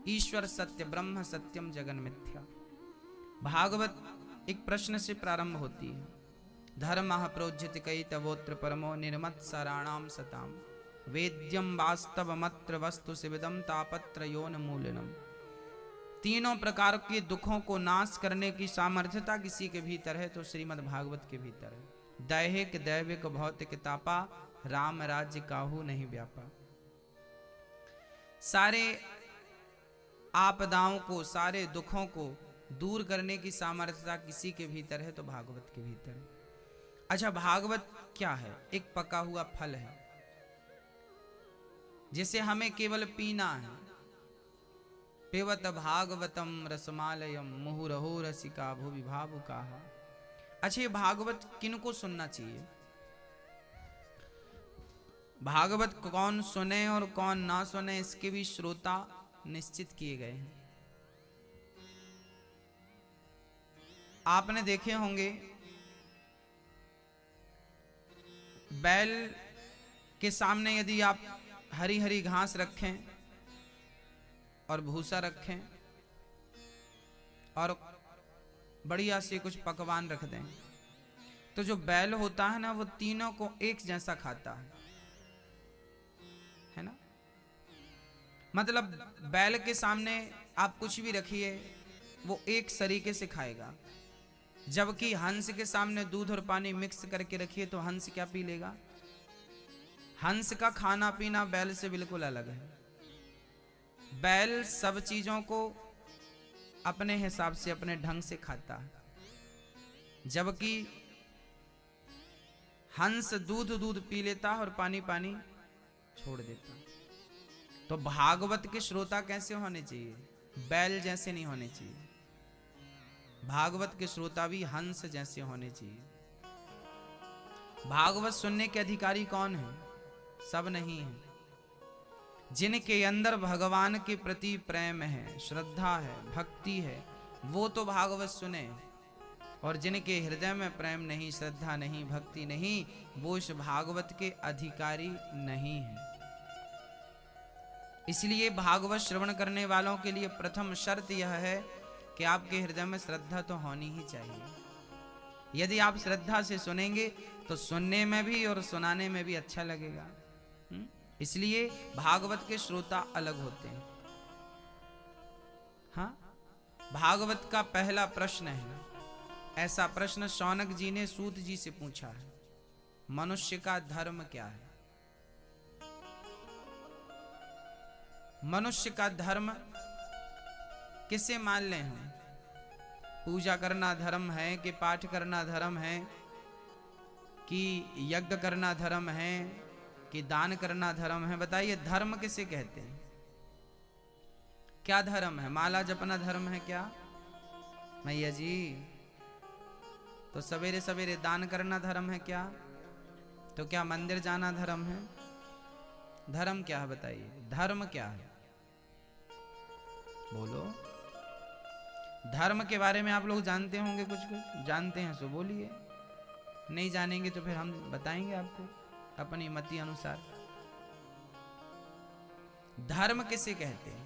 ईश्वर सत्य, ब्रह्म सत्यम, जगन मिथ्या। भागवत एक प्रश्न से प्रारंभ होती है। धर्म प्रोज्यति कई तवोत्र परमो निर्मत सराणाम सताम, वेद्यम वास्तवमत्र वस्तु शिविदम तापत्रयोन मूलनम। तीनों प्रकार के दुखों को नाश करने की सामर्थ्यता किसी के भीतर है तो श्रीमद् भागवत के भीतर है। दैहिक दैविक भौतिक तापा, राम राज्य काहू नहीं व्यापा। सारे आपदाओं को, सारे दुखों को दूर करने की सामर्थ्यता किसी के भीतर है तो भागवत के भीतर है। अच्छा, भागवत क्या है? एक पका हुआ फल है जिसे हमें केवल पीना है। पिबत भागवतम रसमालयम मुहुरहो रसिका भुवि भावुकाः। अच्छा, ये भागवत किनको सुनना चाहिए? भागवत कौन सुने और कौन ना सुने इसके भी श्रोता निश्चित किए गए हैं। आपने देखे होंगे बैल के सामने यदि आप हरी हरी घास रखें और भूसा रखें और बढ़िया से कुछ पकवान रख दें तो जो बैल होता है ना, वो तीनों को एक जैसा खाता है ना। मतलब बैल के सामने आप कुछ भी रखिए वो एक तरीके से खाएगा, जबकि हंस के सामने दूध और पानी मिक्स करके रखिए तो हंस क्या पी लेगा? हंस का खाना पीना बैल से बिल्कुल अलग है। बैल सब चीजों को अपने हिसाब से, अपने ढंग से खाता है, जबकि हंस दूध दूध पी लेता है और पानी पानी छोड़ देता। तो भागवत के श्रोता कैसे होने चाहिए? बैल जैसे नहीं होने चाहिए। भागवत के श्रोता भी हंस जैसे होने चाहिए। भागवत सुनने के अधिकारी कौन है? सब नहीं है। जिनके अंदर भगवान के प्रति प्रेम है, श्रद्धा है, भक्ति है, वो तो भागवत सुने। और जिनके हृदय में प्रेम नहीं, श्रद्धा नहीं, भक्ति नहीं, वो इस भागवत के अधिकारी नहीं है। इसलिए भागवत श्रवण करने वालों के लिए प्रथम शर्त यह है कि आपके हृदय में श्रद्धा तो होनी ही चाहिए। यदि आप श्रद्धा से सुनेंगे तो सुनने में भी और सुनाने में भी अच्छा लगेगा। इसलिए भागवत के श्रोता अलग होते हैं। हाँ, भागवत का पहला प्रश्न है, ऐसा प्रश्न शौनक जी ने सूत जी से पूछा है, मनुष्य का धर्म क्या है? मनुष्य का धर्म किसे मान लें हम? पूजा करना धर्म है कि पाठ करना धर्म है कि यज्ञ करना धर्म है कि दान करना धर्म है? बताइए, धर्म किसे कहते हैं? क्या धर्म है? माला जपना धर्म है क्या मैया जी? तो सवेरे सवेरे दान करना धर्म है क्या? तो क्या मंदिर जाना धर्म है? धर्म क्या है बताइए? धर्म क्या है? बोलो। धर्म के बारे में आप लोग जानते होंगे, कुछ कुछ जानते हैं सो बोलिए, नहीं जानेंगे तो फिर हम बताएंगे आपको अपनी मति अनुसार। धर्म किसे कहते हैं?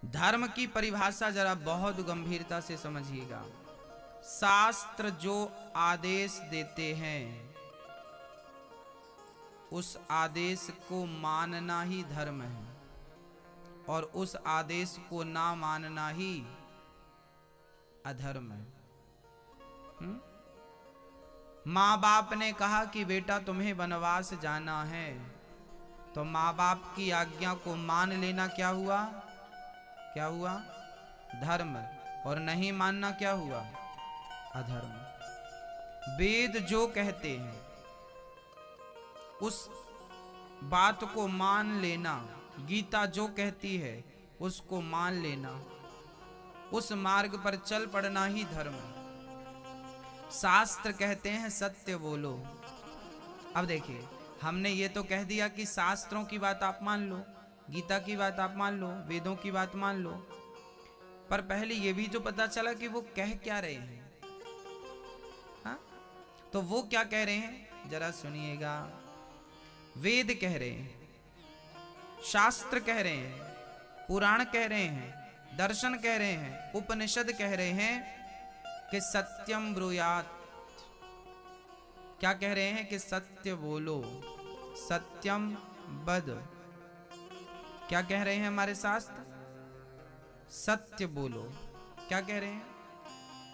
धर्म की परिभाषा जरा बहुत गंभीरता से समझिएगा। शास्त्र जो आदेश देते हैं उस आदेश को मानना ही धर्म है, और उस आदेश को ना मानना ही अधर्म है। माँ बाप ने कहा कि बेटा तुम्हें वनवास जाना है, तो माँ बाप की आज्ञा को मान लेना क्या हुआ? क्या हुआ? धर्म। और नहीं मानना क्या हुआ? अधर्म। वेद जो कहते हैं उस बात को मान लेना, गीता जो कहती है उसको मान लेना, उस मार्ग पर चल पड़ना ही धर्म है। शास्त्र कहते हैं सत्य बोलो। अब देखिए, हमने ये तो कह दिया कि शास्त्रों की बात आप मान लो, गीता की बात आप मान लो, वेदों की बात मान लो, पर पहले ये भी तो पता चला कि वो कह क्या रहे हैं। हाँ, तो वो क्या कह रहे हैं जरा सुनिएगा। वेद कह रहे हैं शास्त्र कह रहे हैं, पुराण कह रहे हैं, दर्शन कह रहे हैं, उपनिषद कह रहे हैं कि सत्यम ब्रूयात। क्या कह रहे हैं कि सत्य बोलो, सत्यम वद। क्या कह रहे हैं हमारे शास्त्र? सत्य बोलो। क्या कह रहे हैं?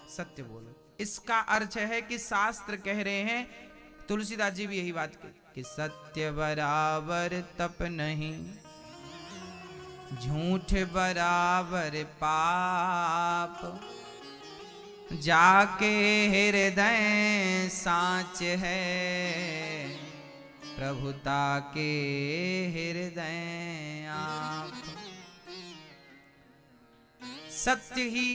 सत्य बोलो। इसका अर्थ है कि शास्त्र कह रहे हैं, तुलसीदास जी भी यही बात कही कि सत्य बराबर तप नहीं, झूठ बराबर पाप, जाके हृदय सांच है, प्रभुता के हृदय आप। सत्य ही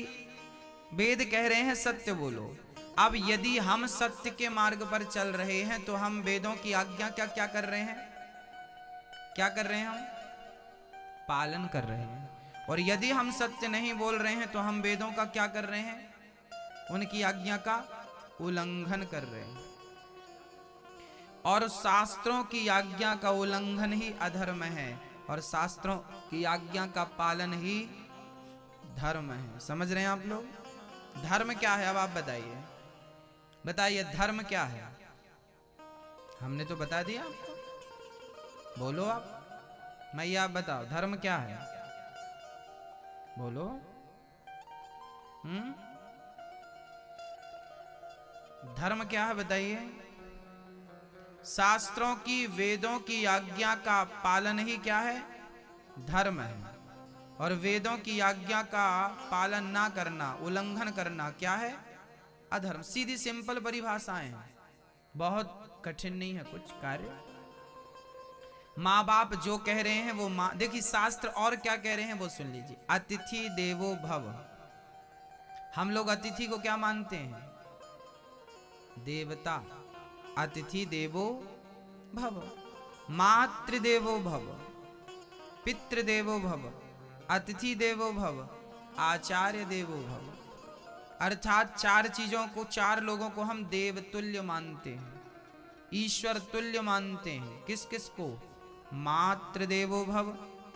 वेद कह रहे हैं, सत्य बोलो। अब यदि हम सत्य के मार्ग पर चल रहे हैं तो हम वेदों की आज्ञा क्या कर रहे हैं? क्या कर रहे हैं? हम पालन कर रहे हैं। और यदि हम सत्य नहीं बोल रहे हैं तो हम वेदों का क्या कर रहे हैं? उनकी आज्ञा का उल्लंघन कर रहे हैं। और शास्त्रों की आज्ञा का उल्लंघन ही अधर्म है, और शास्त्रों की आज्ञा का पालन ही धर्म है। समझ रहे हैं आप लोग? धर्म क्या है? अब आप बताइए, बताइए धर्म क्या है? हमने तो बता दिया आपको, बोलो आप। मैया आप बताओ धर्म क्या है? बोलो। धर्म क्या है बताइए? शास्त्रों की, वेदों की आज्ञा का पालन ही क्या है? धर्म है। और वेदों की आज्ञा का पालन ना करना, उल्लंघन करना क्या है? अधर्म। सीधी सिंपल परिभाषाएं हैं, बहुत कठिन नहीं है कुछ कार्य। माँ बाप जो कह रहे हैं वो देखिए शास्त्र और क्या कह रहे हैं वो सुन लीजिए। अतिथि देवो भव। हम लोग अतिथि को क्या मानते हैं? देवता। अतिथि देवो भव। मातृदेवो भव, पितृदेवो भव, अतिथि देवो भव, आचार्य देवो भव। अर्थात चार चीजों को, चार लोगों को हम देव तुल्य मानते हैं, ईश्वर तुल्य मानते हैं। किस किस को? मातृदेवो भव,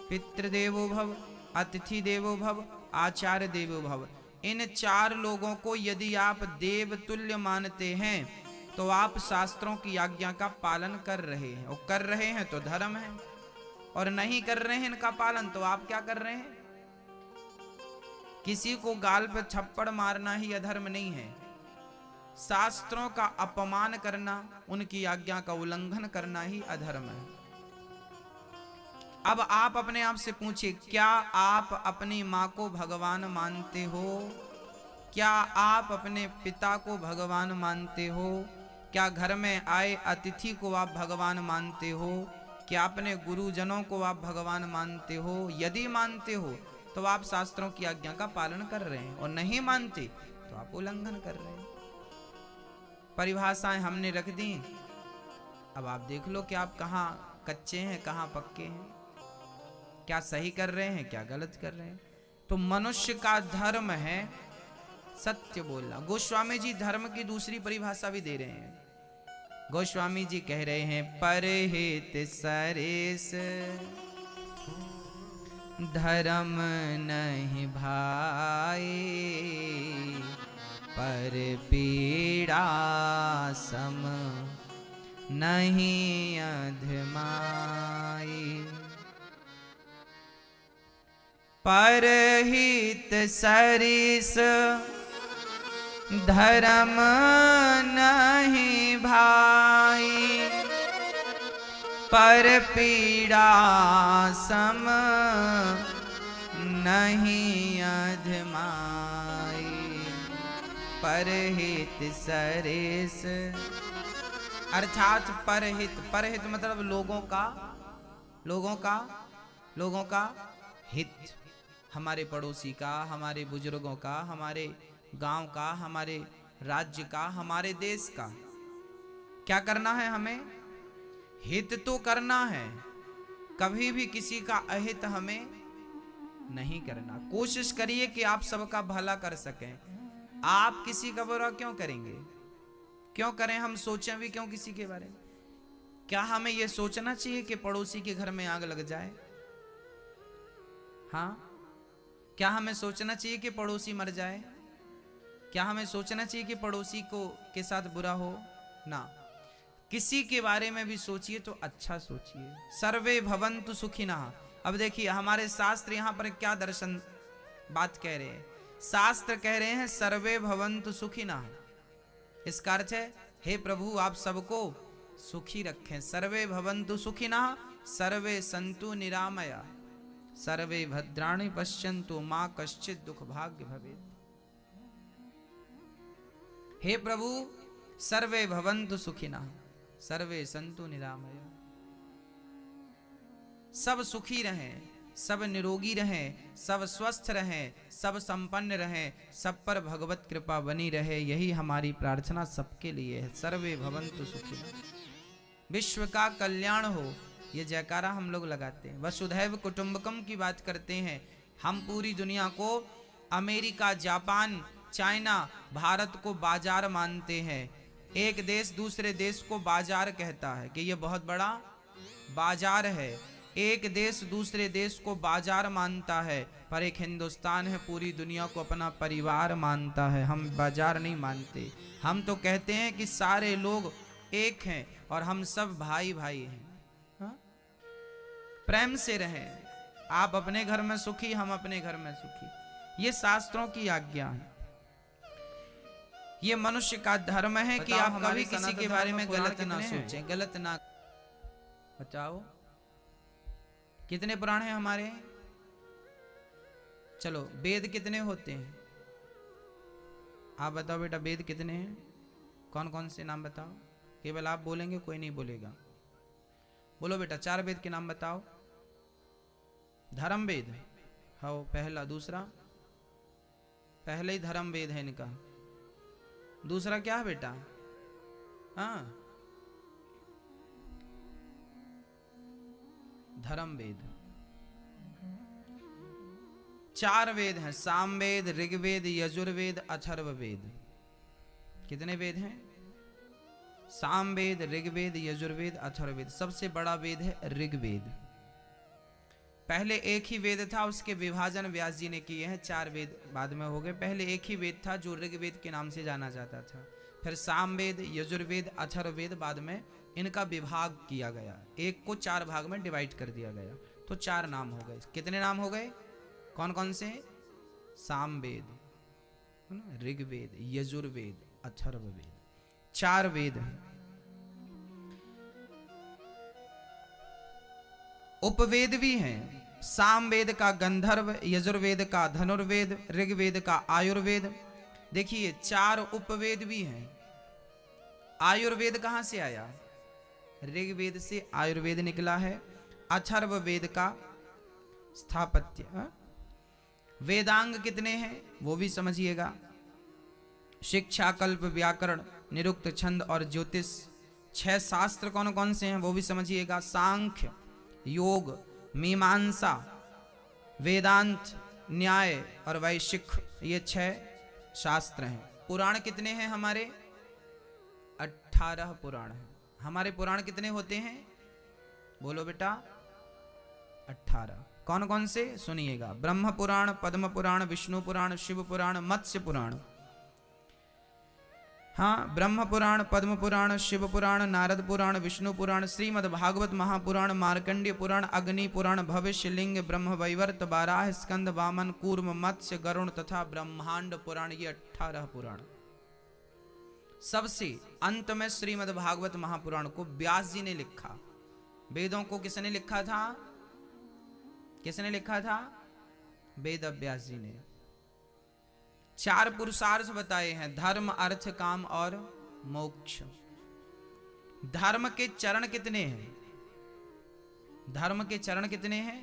पितृदेवो भव, अतिथि देवो भव, आचार्य देवो भव। इन चार लोगों को यदि आप देव तुल्य मानते हैं तो आप शास्त्रों की आज्ञा का पालन कर रहे हैं, और कर रहे हैं तो धर्म है। और नहीं कर रहे हैं इनका पालन तो आप क्या कर रहे हैं? किसी को गाल पर थप्पड़ मारना ही अधर्म नहीं है। शास्त्रों का अपमान करना, उनकी आज्ञा का उल्लंघन करना ही अधर्म है। अब आप अपने आप से पूछिए, क्या आप अपनी माँ को भगवान मानते हो? क्या आप अपने पिता को भगवान मानते हो? क्या घर में आए अतिथि को आप भगवान मानते हो? क्या अपने गुरुजनों को आप भगवान मानते हो? यदि मानते हो तो आप शास्त्रों की आज्ञा का पालन कर रहे हैं, और नहीं मानते तो आप उल्लंघन कर रहे हैं। परिभाषाएं हमने रख दी। अब आप देख लो कि आप कहाँ कच्चे हैं, कहाँ पक्के हैं, क्या सही कर रहे हैं, क्या गलत कर रहे हैं। तो मनुष्य का धर्म है सत्य बोलना। गोस्वामी जी धर्म की दूसरी परिभाषा भी दे रहे हैं। गोस्वामी जी कह रहे हैं, परहित सरेस धर्म नहीं भाई, पर पीड़ा सम नहीं अधमाई। परहित सरिस धर्म नहीं भाई, पर पीड़ा सम नहीं अधमाई। परहित सरिस अर्थात परहित, परहित मतलब लोगों का हित, हमारे पड़ोसी का, हमारे बुजुर्गों का, हमारे गांव का, हमारे राज्य का, हमारे देश का। क्या करना है हमें? हित तो करना है, कभी भी किसी का अहित हमें नहीं करना। कोशिश करिए कि आप सबका भला कर सकें। आप किसी का बुरा क्यों करेंगे? क्यों करें? हम सोचें भी क्यों किसी के बारे में? क्या हमें यह सोचना चाहिए कि पड़ोसी के घर में आग लग जाए? हाँ, क्या हमें सोचना चाहिए कि पड़ोसी मर जाए? क्या हमें सोचना चाहिए कि पड़ोसी को के साथ बुरा हो? ना, किसी के बारे में भी सोचिए तो अच्छा सोचिए। सर्वे भवन्तु सुखिनः। अब देखिए हमारे शास्त्र यहाँ पर क्या दर्शन बात कह रहे हैं। शास्त्र कह रहे हैं सर्वे भवन्तु सुखिनः। इसका अर्थ है हे प्रभु आप सबको सुखी रखें। सर्वे भवन्तु सुखिनः सर्वे सन्तु निरामया सर्वे भद्राणि पश्यन्तु मां कश्चित् दुख भाग्य भवेत्। हे प्रभु सर्वे भवन्तु सुखिनः सर्वे सन्तु निरामया। सब सुखी रहें, सब निरोगी रहें, सब स्वस्थ रहें, सब संपन्न रहें, सब पर भगवत कृपा बनी रहे, यही हमारी प्रार्थना सबके लिए है। सर्वे भवन्तु सुखिनः। विश्व का कल्याण हो, ये जयकारा हम लोग लगाते हैं। वसुधैव कुटुंबकम की बात करते हैं। हम पूरी दुनिया को अमेरिका, जापान, चाइना, भारत को बाजार मानते हैं। एक देश दूसरे देश को बाजार कहता है कि ये बहुत बड़ा बाजार है। एक देश दूसरे देश को बाजार मानता है, पर एक हिंदुस्तान है पूरी दुनिया को अपना परिवार मानता है। हम बाजार नहीं मानते। हम तो कहते हैं कि सारे लोग एक हैं और हम सब भाई भाई हैं। हाँ? प्रेम से रहें। आप अपने घर में सुखी, हम अपने घर में सुखी। ये शास्त्रों की आज्ञा है। ये मनुष्य का धर्म है कि आप कभी किसी के बारे में गलत ना सोचें, गलत ना। बताओ कितने पुराण हैं हमारे? चलो वेद कितने होते हैं? आप बताओ बेटा, वेद कितने हैं? कौन कौन से नाम बताओ? केवल आप बोलेंगे, कोई नहीं बोलेगा। बोलो बेटा, 4 वेद के नाम बताओ। धर्म वेद हो पहला, दूसरा पहले ही धर्म वेद है इनका। दूसरा क्या है बेटा? हाँ, धर्म वेद। 4 वेद हैं, सामवेद, ऋग्वेद, यजुर्वेद, अथर्ववेद। कितने वेद हैं? सामवेद, ऋग्वेद, यजुर्वेद, अथर्ववेद। सबसे बड़ा वेद है ऋग्वेद। पहले एक ही वेद था, उसके विभाजन व्यास जी ने किए हैं। 4 वेद बाद में हो गए। पहले एक ही वेद था जो ऋग्वेद के नाम से जाना जाता था। फिर सामवेद, यजुर्वेद, अथर्ववेद, बाद में इनका विभाग किया गया। एक को 4 भाग में डिवाइड कर दिया गया, तो 4 नाम हो गए। कितने नाम हो गए? कौन कौन से? सामवेद, ऋग्वेद, यजुर्वेद, अथर्ववेद। 4 वेद हैं। उपवेद भी हैं। सामवेद का गंधर्व, यजुर्वेद का धनुर्वेद, ऋग्वेद का आयुर्वेद। देखिए 4 उपवेद भी हैं। आयुर्वेद कहां से आया? ऋग्वेद से आयुर्वेद निकला है। अथर्ववेद का स्थापत्य। वेदांग कितने हैं वो भी समझिएगा। शिक्षा, कल्प, व्याकरण, निरुक्त, छंद और ज्योतिष। 6 शास्त्र कौन कौन से हैं वो भी समझिएगा। सांख्य, योग, मीमांसा, वेदांत, न्याय और वैशिक, ये 6 शास्त्र हैं। पुराण कितने हैं हमारे? 18 पुराण हैं हमारे। पुराण कितने होते हैं? बोलो बेटा, 18। कौन कौन से? सुनिएगा। ब्रह्म पुराण, पद्म पुराण, विष्णु पुराण, शिव पुराण, मत्स्य पुराण। हाँ, ब्रह्म पुराण, पद्म पुराण, शिव पुराण, नारद पुराण, विष्णु पुराण, श्रीमद् भागवत महापुराण, मार्कंडेय पुराण, अग्नि पुराण, भविष्य, लिंग, ब्रह्म वैवर्त, बाराह, स्कंद, वामन, कूर्म, मत्स्य, गरुण तथा ब्रह्मांड पुराण। ये 18 पुराण। सबसे अंत में श्रीमद् भागवत महापुराण को व्यास जी ने लिखा। वेदों को किसने लिखा था? किसने लिखा था? वेद व्यास जी ने। 4 पुरुषार्थ बताए हैं, धर्म, अर्थ, काम और मोक्ष। धर्म के चरण कितने हैं? धर्म के चरण कितने हैं?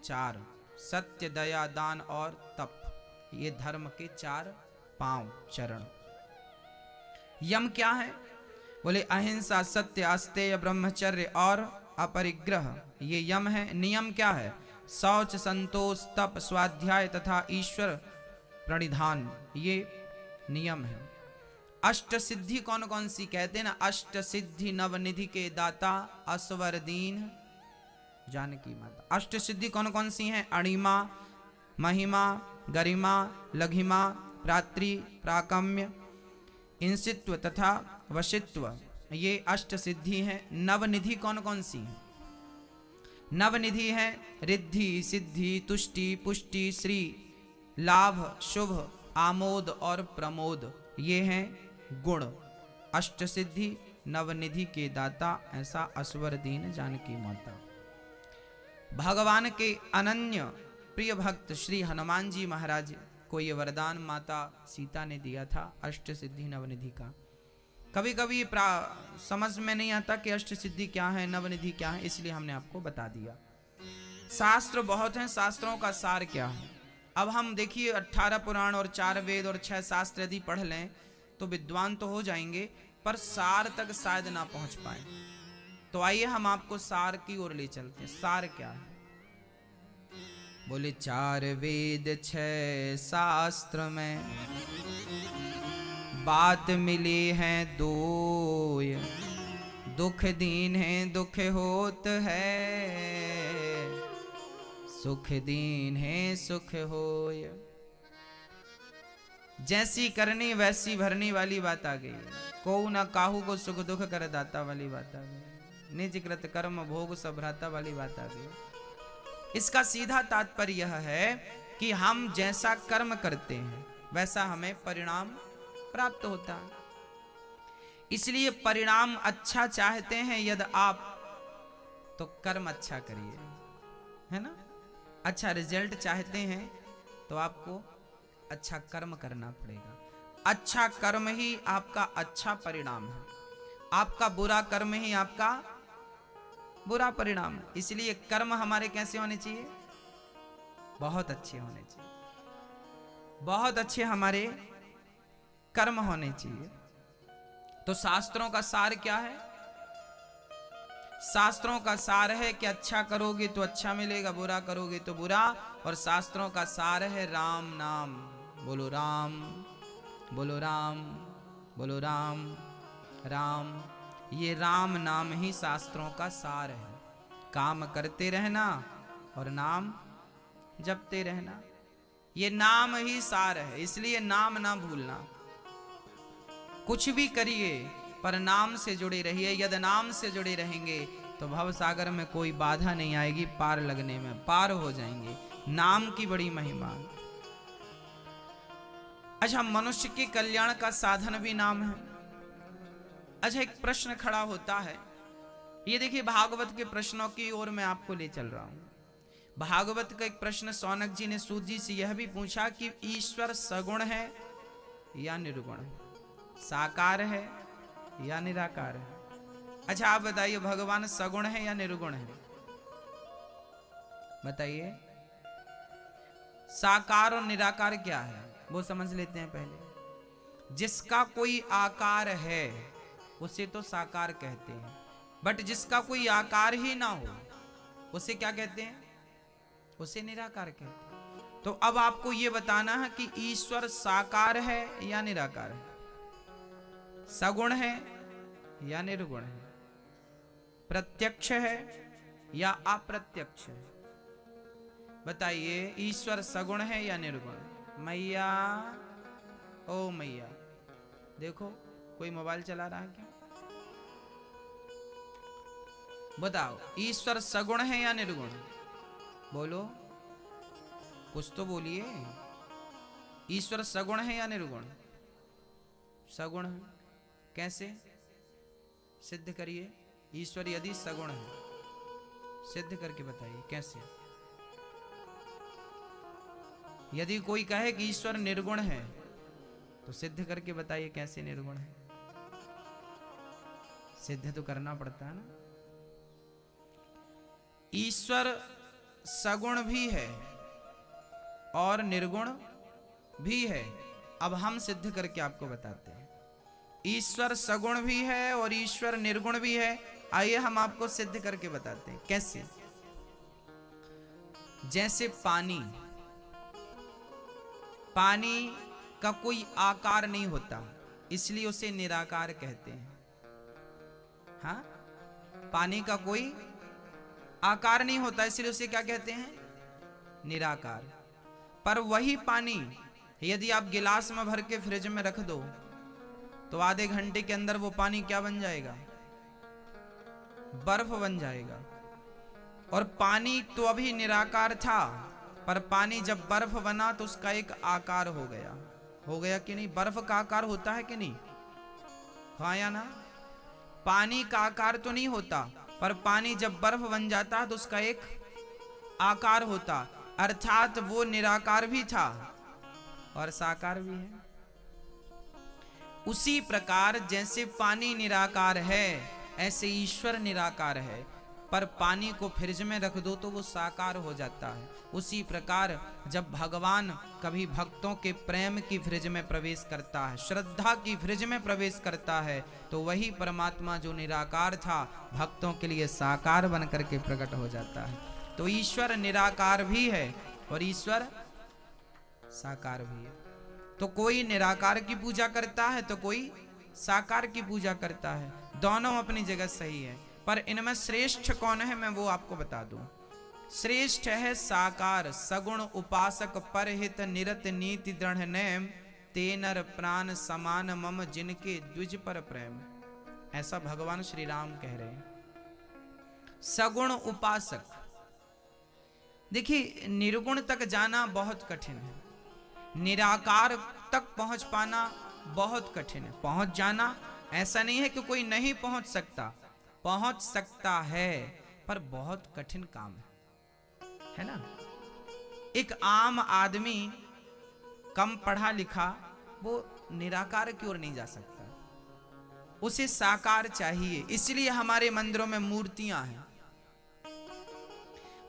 4। सत्य, दया, दान और तप। ये धर्म के 4 पांव चरण। यम क्या है? बोले अहिंसा, सत्य, अस्तेय, ब्रह्मचर्य और अपरिग्रह, ये यम है। नियम क्या है? शौच, संतोष, तप, स्वाध्याय तथा ईश्वर प्रणिधान, ये नियम है। अष्ट सिद्धि कौन कौन सी? कहते हैं ना, अष्ट सिद्धि नवनिधि के दाता असवर दीन जानकी माता। अष्ट सिद्धि कौन कौन सी हैं? अणिमा, महिमा, गरिमा, लघिमा, प्रात्री, प्राकम्य, इंसित्व तथा वशित्व, ये अष्ट सिद्धि हैं। नवनिधि कौन कौन सी हैं? नवनिधि है रिद्धि, सिद्धि, तुष्टि, पुष्टि, श्री, लाभ, शुभ, आमोद और प्रमोद, ये हैं गुण। अष्ट सिद्धि नवनिधि के दाता, ऐसा असवर दीन जानकी माता। भगवान के अनन्य प्रिय भक्त श्री हनुमान जी महाराज को ये वरदान माता सीता ने दिया था अष्ट सिद्धि नवनिधि का। कभी कभी समझ में नहीं आता कि अष्ट सिद्धि क्या है, नवनिधि क्या है, इसलिए हमने आपको बता दिया। शास्त्र बहुत हैं, शास्त्रों का सार क्या है? अब हम देखिए 18 पुराण और 4 वेद और 6 शास्त्र यदि पढ़ लें तो विद्वान तो हो जाएंगे, पर सार तक शायद ना पहुंच पाए। तो आइए हम आपको सार की ओर ले चलते हैं। सार क्या है? बोले 4 वेद 6 शास्त्र में बात मिली है दोय, दुख दीन है दुख होत है, सुख दीन है सुख होय। जैसी करनी वैसी भरनी वाली बात आ गई। को न काहू को सुख दुख कर दाता वाली बात आ गई। निज कृत कर्म भोग सब भ्राता वाली बात आ गई। इसका सीधा तात्पर्य यह है कि हम जैसा कर्म करते हैं वैसा हमें परिणाम प्राप्त होता है। इसलिए परिणाम अच्छा चाहते हैं यदि आप, तो कर्म अच्छा करिए, है ना। अच्छा रिजल्ट चाहते हैं तो आपको अच्छा कर्म करना पड़ेगा। अच्छा कर्म ही आपका अच्छा परिणाम है, आपका बुरा कर्म ही आपका बुरा परिणाम है। इसलिए कर्म हमारे कैसे होने चाहिए? बहुत अच्छे होने चाहिए, बहुत अच्छे हमारे कर्म होने चाहिए। तो शास्त्रों का सार क्या है? शास्त्रों का सार है कि अच्छा करोगे तो अच्छा मिलेगा, बुरा करोगे तो बुरा। और शास्त्रों का सार है राम नाम। बोलो राम, बोलो राम, बोलो राम, राम। ये राम नाम ही शास्त्रों का सार है। काम करते रहना और नाम जपते रहना, ये नाम ही सार है। इसलिए नाम ना भूलना। कुछ भी करिए पर नाम से जुड़े रहिए। यदि नाम से जुड़े रहेंगे तो भव सागर में कोई बाधा नहीं आएगी, पार लगने में पार हो जाएंगे। नाम की बड़ी महिमा। अच्छा, मनुष्य के कल्याण का साधन भी नाम है। अच्छा, एक प्रश्न खड़ा होता है, ये देखिए भागवत के प्रश्नों की ओर मैं आपको ले चल रहा हूं। भागवत का एक प्रश्न सौनक जी ने सूत जी से यह भी पूछा कि ईश्वर सगुण है या निर्गुण है, साकार है या निराकार है। अच्छा आप बताइए, भगवान सगुण है या निर्गुण है? बताइए। साकार और निराकार क्या है वो समझ लेते हैं पहले। जिसका कोई आकार है उसे तो साकार कहते हैं, बट जिसका कोई आकार ही ना हो उसे क्या कहते हैं? उसे निराकार कहते हैं। तो अब आपको यह बताना है कि ईश्वर साकार है या निराकार है, सगुण है या निर्गुण है, प्रत्यक्ष है या अप्रत्यक्ष है? बताइए, ईश्वर सगुण है या निर्गुण? मैया, ओ मैया, देखो कोई मोबाइल चला रहा है क्या? बताओ, ईश्वर सगुण है या निर्गुण? बोलो, कुछ तो बोलिए। ईश्वर सगुण है या निर्गुण? सगुण है। कैसे सिद्ध करिए? ईश्वर यदि सगुण है सिद्ध करके बताइए कैसे। यदि कोई कहे कि ईश्वर निर्गुण है तो सिद्ध करके बताइए कैसे निर्गुण है। सिद्ध तो करना पड़ता है ना। ईश्वर सगुण भी है और निर्गुण भी है। अब हम सिद्ध करके आपको बताते हैं। ईश्वर सगुण भी है और ईश्वर निर्गुण भी है। आइए हम आपको सिद्ध करके बताते हैं कैसे। जैसे पानी, पानी का कोई आकार नहीं होता, इसलिए उसे निराकार कहते हैं। हाँ, पानी का कोई आकार नहीं होता इसलिए उसे क्या कहते हैं? निराकार। पर वही पानी यदि आप गिलास में भर के फ्रिज में रख दो तो आधे घंटे के अंदर वो पानी क्या बन जाएगा? बर्फ बन जाएगा। और पानी तो अभी निराकार था, पर पानी जब बर्फ बना तो उसका एक आकार हो गया कि नहीं? बर्फ का आकार होता है कि नहीं? हाँ या ना? पानी का आकार तो नहीं होता, पर पानी जब बर्फ बन जाता है तो उसका एक आकार होता, अर्थात वो निराकार भी था और साकार भी है। उसी प्रकार जैसे पानी निराकार है ऐसे ईश्वर निराकार है, पर पानी को फ्रिज में रख दो तो वो साकार हो जाता है। उसी प्रकार जब भगवान कभी भक्तों के प्रेम की फ्रिज में प्रवेश करता है, श्रद्धा की फ्रिज में प्रवेश करता है, तो वही परमात्मा जो निराकार था भक्तों के लिए साकार बन करके प्रकट हो जाता है। तो ईश्वर निराकार भी है और ईश्वर साकार भी है। तो कोई निराकार की पूजा करता है तो कोई साकार की पूजा करता है। दोनों अपनी जगह सही है, पर इनमें श्रेष्ठ कौन है मैं वो आपको बता दूं। श्रेष्ठ है साकार, सगुण उपासक परहित निरत नीति दृढ़ नेम, तेनर प्राण समान मम जिनके द्विज पर प्रेम। ऐसा भगवान श्री राम कह रहे हैं। सगुण उपासक, देखिए निर्गुण तक जाना बहुत कठिन है, निराकार तक पहुंच पाना बहुत कठिन है। पहुंच जाना ऐसा नहीं है कि कोई नहीं पहुंच सकता, पहुंच सकता है, पर बहुत कठिन काम है ना? एक आम आदमी कम पढ़ा लिखा वो निराकार की ओर नहीं जा सकता, उसे साकार चाहिए। इसलिए हमारे मंदिरों में मूर्तियां हैं।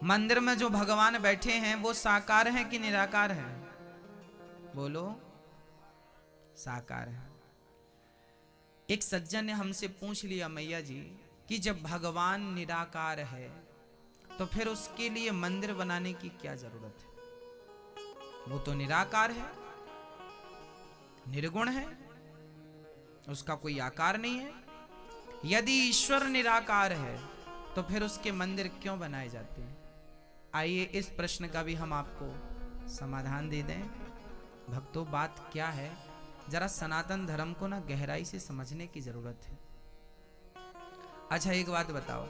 मंदिर में जो भगवान बैठे हैं वो साकार हैं कि निराकार हैं? बोलो, साकार है। एक सज्जन ने हमसे पूछ लिया, मैया जी कि जब भगवान निराकार है तो फिर उसके लिए मंदिर बनाने की क्या जरूरत है? वो तो निराकार है, निर्गुण है, उसका कोई आकार नहीं है। यदि ईश्वर निराकार है तो फिर उसके मंदिर क्यों बनाए जाते हैं? आइए इस प्रश्न का भी हम आपको समाधान दे दें। भक्तों, बात क्या है, जरा सनातन धर्म को ना गहराई से समझने की जरूरत है। अच्छा एक बात बताओ,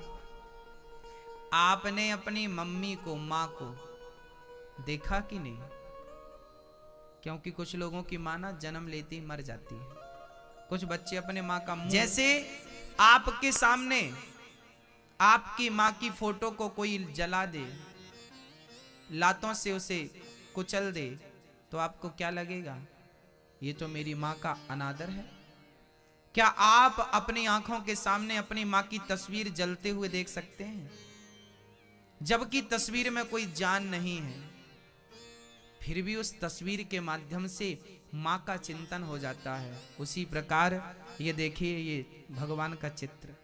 आपने अपनी मम्मी को, माँ को देखा कि नहीं? क्योंकि कुछ लोगों की माँ ना जन्म लेते ही मर जाती है। कुछ बच्चे अपने माँ का मुंह, जैसे आपके सामने आपकी माँ की फोटो को कोई जला दे, लातों से उसे कुचल दे, तो आपको क्या लगेगा? ये तो मेरी माँ का अनादर है। क्या आप अपनी आंखों के सामने अपनी माँ की तस्वीर जलते हुए देख सकते हैं? जबकि तस्वीर में कोई जान नहीं है, फिर भी उस तस्वीर के माध्यम से माँ का चिंतन हो जाता है। उसी प्रकार ये देखिए, ये भगवान का चित्र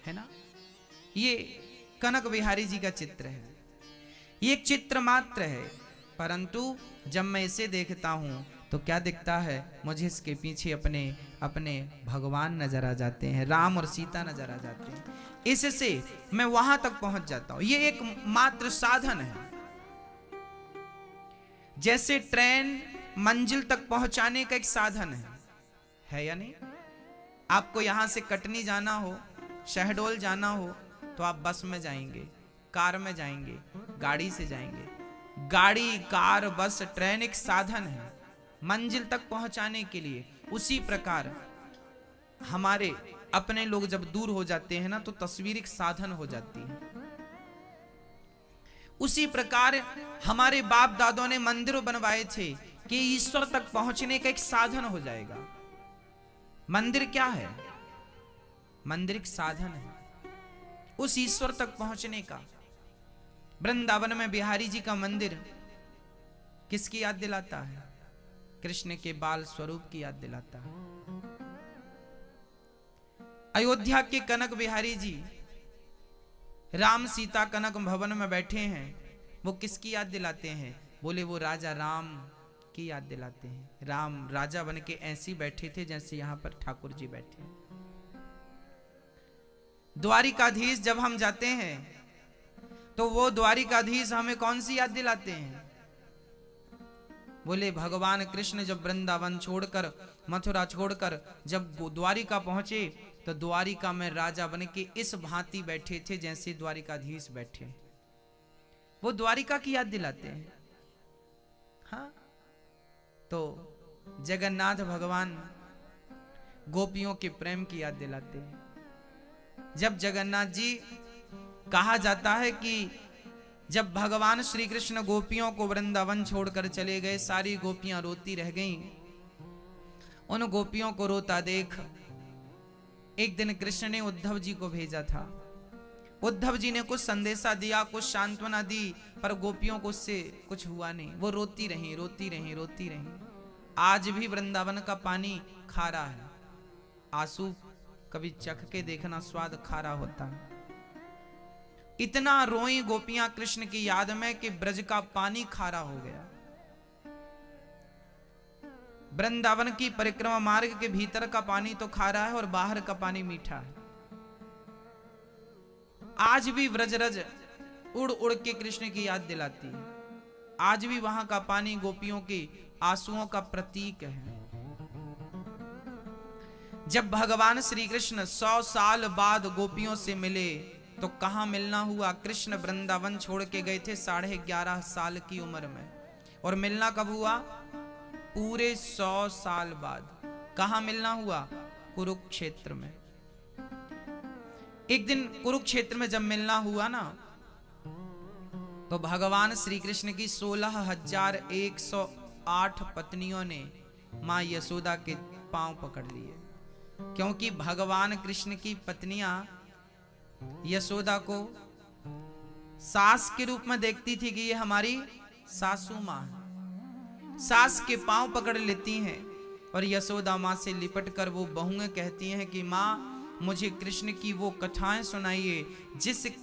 है ना, ये कनक बिहारी जी का चित्र है। ये एक चित्र मात्र है, परंतु जब मैं इसे देखता हूं तो क्या दिखता है? मुझे इसके पीछे अपने अपने भगवान नजर आ जाते हैं, राम और सीता नजर आ जाते हैं। इससे मैं वहां तक पहुंच जाता हूं। ये एक मात्र साधन है। जैसे ट्रेन मंजिल तक पहुंचाने का एक साधन है या नहीं? आपको यहां से कटनी जाना हो, शहडोल जाना हो, तो आप बस में जाएंगे, कार में जाएंगे, गाड़ी से जाएंगे। गाड़ी, कार, बस, ट्रेन एक साधन है मंजिल तक पहुंचाने के लिए। उसी प्रकार हमारे अपने लोग जब दूर हो जाते हैं ना, तो तस्वीर एक साधन हो जाती है। उसी प्रकार हमारे बाप दादों ने मंदिर बनवाए थे कि ईश्वर तक पहुंचने का एक साधन हो जाएगा। मंदिर क्या है? मंदिर एक साधन है उस ईश्वर तक पहुंचने का। वृंदावन में बिहारी जी का मंदिर किसकी याद दिलाता है? कृष्ण के बाल स्वरूप की याद दिलाता है। अयोध्या के कनक बिहारी जी राम सीता कनक भवन में बैठे हैं, वो किसकी याद दिलाते हैं? बोले वो राजा राम की याद दिलाते हैं। राम राजा बन के ऐसे बैठे थे जैसे यहां पर ठाकुर जी बैठे हैं। द्वारिकाधीश जब हम जाते हैं तो वो द्वारिकाधीश हमें कौन सी याद दिलाते हैं? बोले भगवान कृष्ण जब वृंदावन छोड़कर, मथुरा छोड़कर जब द्वारिका पहुंचे तो द्वारिका में राजा बन के इस भांति बैठे थे जैसे द्वारिकाधीश बैठे। वो द्वारिका की याद दिलाते हैं। हाँ, तो जगन्नाथ भगवान गोपियों के प्रेम की याद दिलाते हैं। जब जगन्नाथ जी, कहा जाता है कि जब भगवान श्री कृष्ण गोपियों को वृंदावन छोड़कर चले गए, सारी गोपियां रोती रह गईं। उन गोपियों को रोता देख एक दिन कृष्ण ने उद्धव जी को भेजा था। उद्धव जी ने कुछ संदेशा दिया, कुछ सांत्वना दी, पर गोपियों को उससे कुछ हुआ नहीं। वो रोती रही, रोती रही, रोती रही। आज भी वृंदावन का पानी खारा है। आंसू कभी चख के देखना, स्वाद खारा होता है। इतना रोई गोपियां कृष्ण की याद में कि ब्रज का पानी खारा हो गया। वृंदावन की परिक्रमा मार्ग के भीतर का पानी तो खारा है और बाहर का पानी मीठा है। आज भी व्रजरज उड़ उड़ के कृष्ण की याद दिलाती है। आज भी वहां का पानी गोपियों के आंसुओं का प्रतीक है। जब भगवान श्री कृष्ण 100 साल बाद गोपियों से मिले तो कहां मिलना हुआ? कृष्ण वृंदावन छोड़ के गए थे 11.5 साल की उम्र में, और मिलना कब हुआ? पूरे 100 साल बाद। कहां मिलना हुआ? कुरुक्षेत्र में। एक दिन कुरुक्षेत्र में जब मिलना हुआ ना, तो भगवान श्री कृष्ण की 16,108 पत्नियों ने मां यशोदा के पांव पकड़ लिए, क्योंकि भगवान कृष्ण की पत्नियां यशोदा को सास के रूप में देखती थी कि ये हमारी सासू मां है। सास के पांव पकड़ लेती हैं और यशोदा मां से लिपट कर वो बहुएं कहती हैं कि मां, मुझे कृष्ण की वो कथाएं सुनाइए जिस